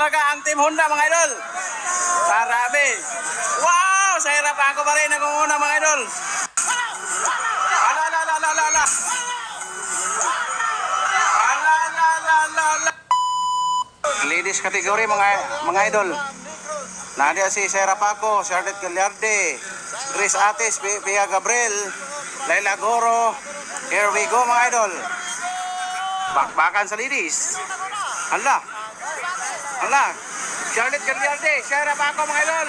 talaga ang Team Honda mga idol. Grabe. Wow! Sa hirap ako pa rin nagunguna mga idol. Ala. Ladies category mga idol. Nadia si Sarah Paco, Charlotte Gallarde, Grace Atis, Pia Gabriel, Laila Goro. Here we go mga idol. Bakbakan sa ladies. Hala. Charlotte Gallarde, Sarah Paco mga idol.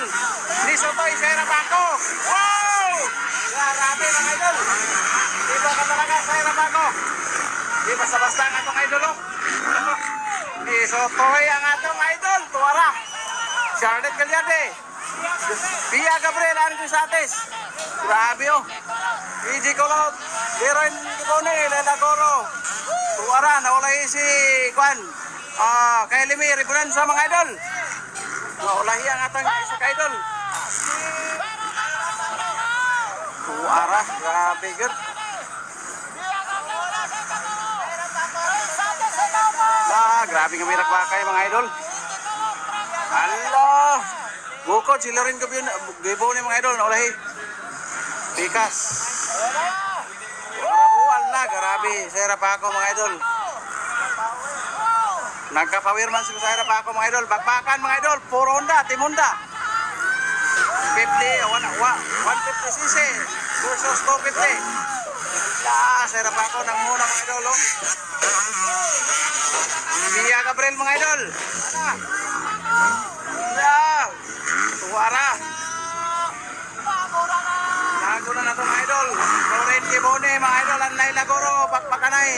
Lisotoy, Sarah Paco. Wow! Grabe mga idol. Iba ka talaga, Sarah Paco. Di basta-basta ang atong idol. Lisotoy ang atong idol. Tuwara. Charlotte Gallarde. Pia Gabriel, Andrew Sates. Grabe oh. PG Colot. Leroy Gibone, Lela Goro. Tuwara, naulay si Kwan. Kay Limi, Ribunan sa mga idol. Naulahi ang atong isa ka idol. Tuwara, grabe good. Grabe nga mirak wakay mga idol. Allah. Bukod sila rin Gibone mga idol, naulahi. Pikas. Warabual na, grabe. Sarap ako mga idol. Nagkapawirman si Sarap ako mga idol. Bakbakan mga idol, puro Honda, Team Honda. 150cc versus 250. Sarap ako nang muna mga idol. Pia Gabriel mga idol. Tuwara. Lago na ito mga idol. Loren Gibone mga idol. Anlay Lagoro. Bakbakanay.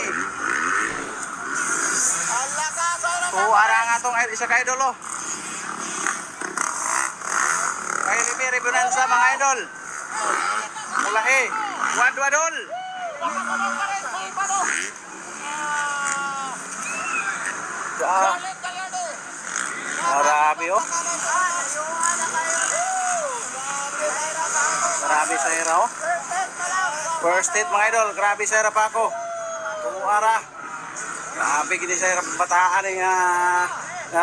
Tuwara nga itong isa ka idol. Kay Limiri Bonanza mga idol. Mulahi. Wadwadol. Marami oh. Grabe sa hera oh. First hit mga idol. Grabe sa hera pa ako. Tuwara. Grabe gini sa hera bataan nga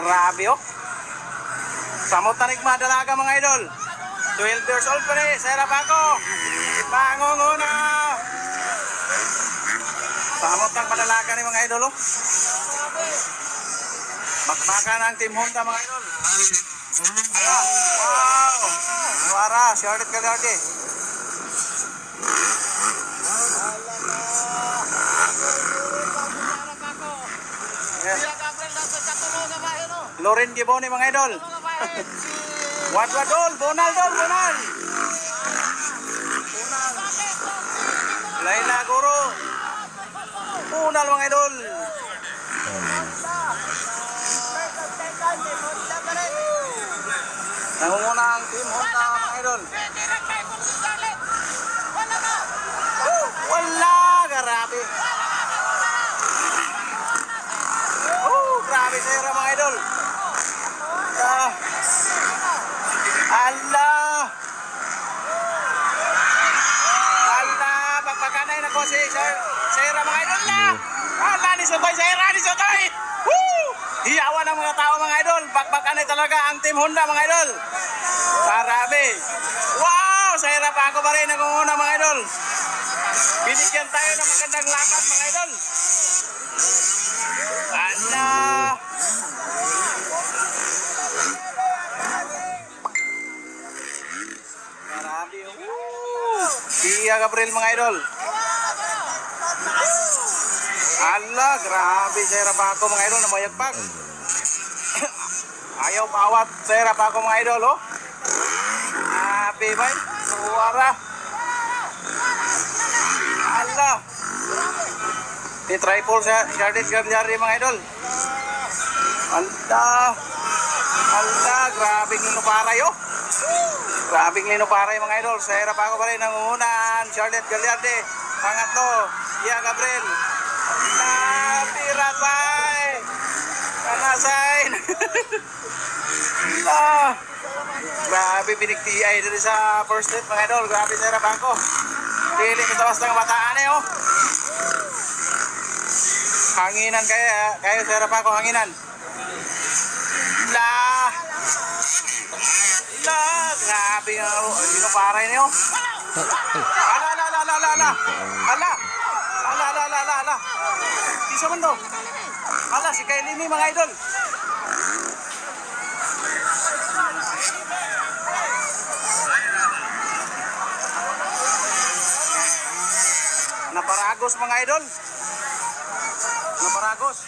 rabi oh. Samot na nigma dalaga mga idol. 12 years old pa rin. Sa hera pa ako. Pangunguna. Samot ng padalaga ni mga idol oh. Bakbakan ang Team Honda mga idol. Wow! Suara, Charlotte Gallarde. Yes. Loren Gibone mga idol. Wadwadol, Bonal. Laila Goro. Bonal mga idol. Nangunguna ang Team Honda mga idol. Wala, grabe. Grabe sira mga idol. Allah, pagpakanay na ko si sira mga idol na. Allah, ni Sotoy. Hiyawan ng mga tao mga idol. Bakbakanay talaga ang Team Honda mga idol. Grabe. Wow! Sa hirap ako pa rin nagunguna mga idol. Binigyan tayo ng magandang laban mga idol. Ano? Grabe. Pia Gabriel mga idol. Ala, grabe sa hirap ako mga idol. Namayagpag. Ayaw paawat sa hirap ako mga idol oh. Grabe ba? Suwara. Ala. Di triple sa Charlotte Gallarde mga idol. Ala, grabing linuparay oh. Grabing linuparay mga idol. Sa hirap ako pa rin nangungunan. Charlotte Gallarde. Pangatlo, Pia Gabriel. Piratay. Kanasain. Grabe binigtiay dito sa first hit mga idol. Grabe sa hirap ako. Dili ko sa basta ng bataan oh. Hanginan kayo sa hirap ako, hanginan. Grabe nga, inuparay niyo. Ala, ala, ala, ala, ala, ala. Ala, ala, ala, ala, ala, ala. Isa man daw. Ala, si Kylie May, mga idol. Naparagos, mga idol. Naparagos.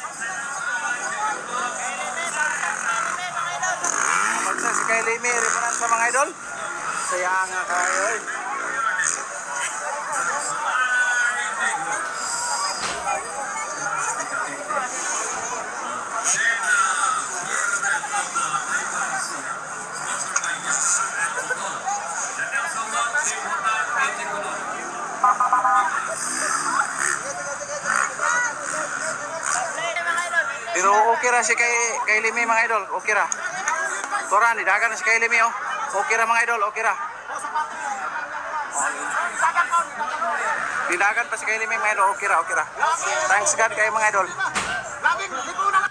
Magsa si Kylie May, reference sa mga idol. Saya nga kayo eh. Pero okay ra si Kylie May, mga idol, okay ra. Tora, nidagan na si Kylie May, oh. Okay ra, mga idol, okay ra. Nidagan pa si Kylie May, mga idol, okay ra, okay ra. Thanks God kayo, mga idol. Labing, lipunan